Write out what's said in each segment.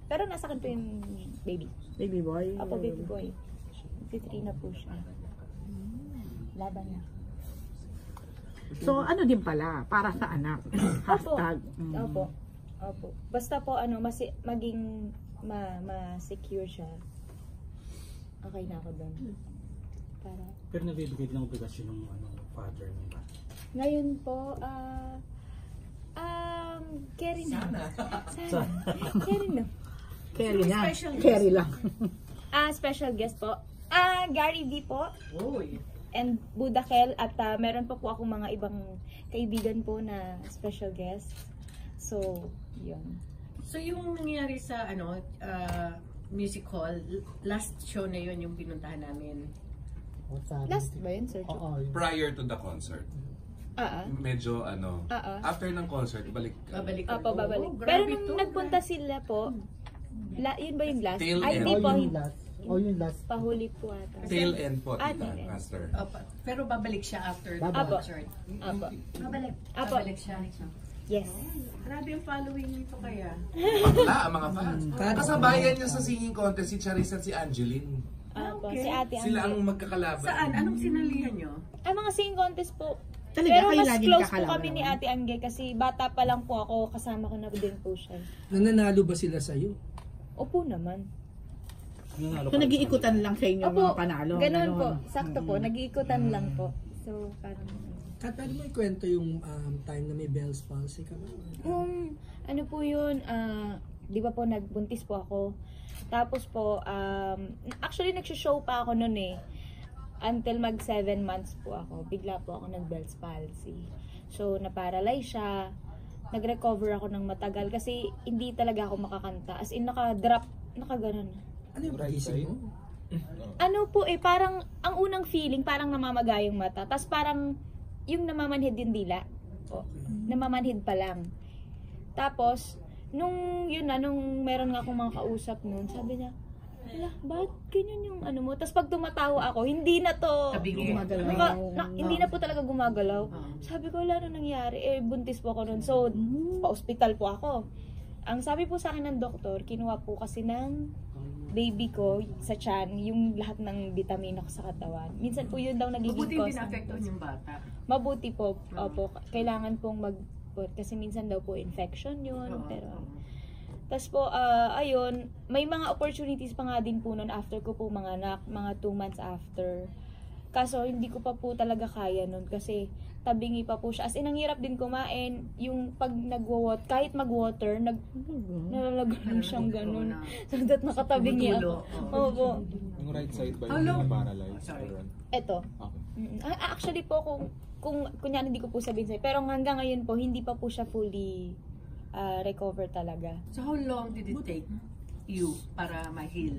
Pero nasa akin po yung baby. Baby boy? Apo, baby boy. 3 na po siya. Laban na. So, ano din pala, para sa anak? Hashtag. Opo. Opo. Basta po, maging ma-secure siya. Okay na ako doon. Para... Pero nabibigay din ang obligasyon ng father ng bata. Ngayon po, carry na. Sana. Carry na. Carry na. Carry lang. Special guest po. Gary V po. Oy. And Budakel. At meron po akong mga ibang kaibigan po na special guest. So, yun. So yung nangyari sa music hall, last show na yun yung pinuntahan namin. Last ba yun, Sir? Prior to the concert. Medyo after ng concert, balik. Babalik. Opo, babalik. Oh, Pero grabe nung to, nagpunta sila po, yun ba yung last? Tail Ay, end. hindi po. yung last. Pahuli po ata. Tail end po, Tail tita, end. master. Pero babalik siya after the Apo. concert. Apo. Babalik. Apo. Babalik siya. Yes. Grabe ang following nito kaya. Bakla ang mga fans. Kasabayan niya sa singing contest si Charisse at si Angeline. Apo. Okay. Si Ate Sila ang Angge. magkakalaban. Saan? Anong sinalihan nyo? Ay, mga singing contest po. Talaga, Pero kayo mas laging close po kakalaban kami ni naman? Ate Angge kasi bata pa lang po ako, kasama ko na din po siya. Nananalo ba sila sa'yo? Opo naman. So, nag-iikutan lang sa inyo mga panalo. Ganun po. Sakto po. Nag-iikutan lang po. So, parang... Kat, pwede mo ikwento yung time na may Bell's palsy ka ba? Ano po yun, di ba po nagbuntis po ako. Tapos po, actually nagsishow pa ako nun eh. Until mag 7 months po ako. Bigla po ako nag-Bell's palsy. So, na-paralyze siya. Nag-recover ako ng matagal kasi hindi talaga ako makakanta. As in, naka-drop, naka-ganon. Ano yung isip mo? Ano po eh, parang, ang unang feeling, parang namamaga yung mata. Tapos parang, yung namamanhid yung dila. O, namamanhid pa lang. Tapos, nung meron nga akong mga kausap nun, sabi niya, wala, bakit ganyan yung ano mo? Tapos pag tumatawa ako, hindi na to hindi na po talaga gumagalaw. Sabi ko, wala na nangyari. Eh, buntis po ako nun. So, pa-hospital po ako. Ang sabi po sa akin ng doktor, kinuha po kasi ng baby ko sa tiyan, yung lahat ng vitamina ko sa katawan. Minsan po yun daw nagiging Mabuti cause. din naapektuhan yung bata. Mabuti po. Opo, kailangan pong kasi minsan daw po infection yun. Pero tas po, ayun, may mga opportunities pa nga din po nun after ko po mga anak, mga 2 months after. Kaso hindi ko pa po talaga kaya nun kasi tabingi pa po siya. As in, ang hirap din kumain. Yung pag kahit mag-water, nalalagyan siyang ganun. So that nakatabingi ako. Opo. Yung right side ba How long? yung paralyzed? Eto. Okay. Actually po, kung kunyari hindi ko po sabihin sa'yo, pero hanggang ngayon po, hindi pa po siya fully recover talaga. So how long did it take you para ma-heal?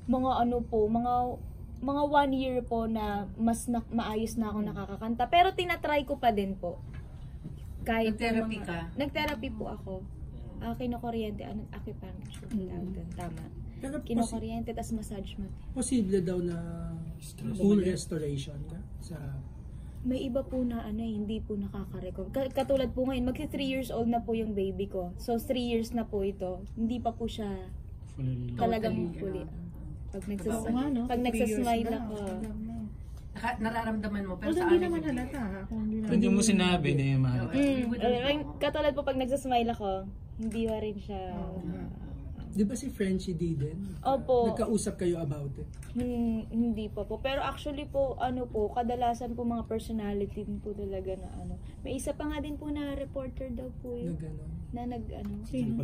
Mga ano po, mga 1 year po na mas maayos na ako nakakakanta. Pero tinatry ko pa din po. Kahit Nag-therapy ka? Nag-therapy po ako. Kinokuryente, acupuncture. Tama. Pero Kinokuryente, tas massage mo. posible daw na full restoration ka sa... May iba po na hindi po nakaka-recover. Katulad po ngayon, magsi 3 years old na po yung baby ko. So 3 years na po ito. Hindi pa po siya talagang fully. Pag nagsasmile ako. Nararamdaman mo, pero Although sa hindi amin naman hindi. halata. Hindi mo sinabi na yung mga Katulad po pag nagsasmile ako, hindi pa rin siya. Di ba si Frenchie D din? Opo. Nagkausap kayo about it? Hindi pa po. Pero actually po, kadalasan po mga personality din po talaga na May isa pa nga din po na reporter daw po yun. Na gano'n? Na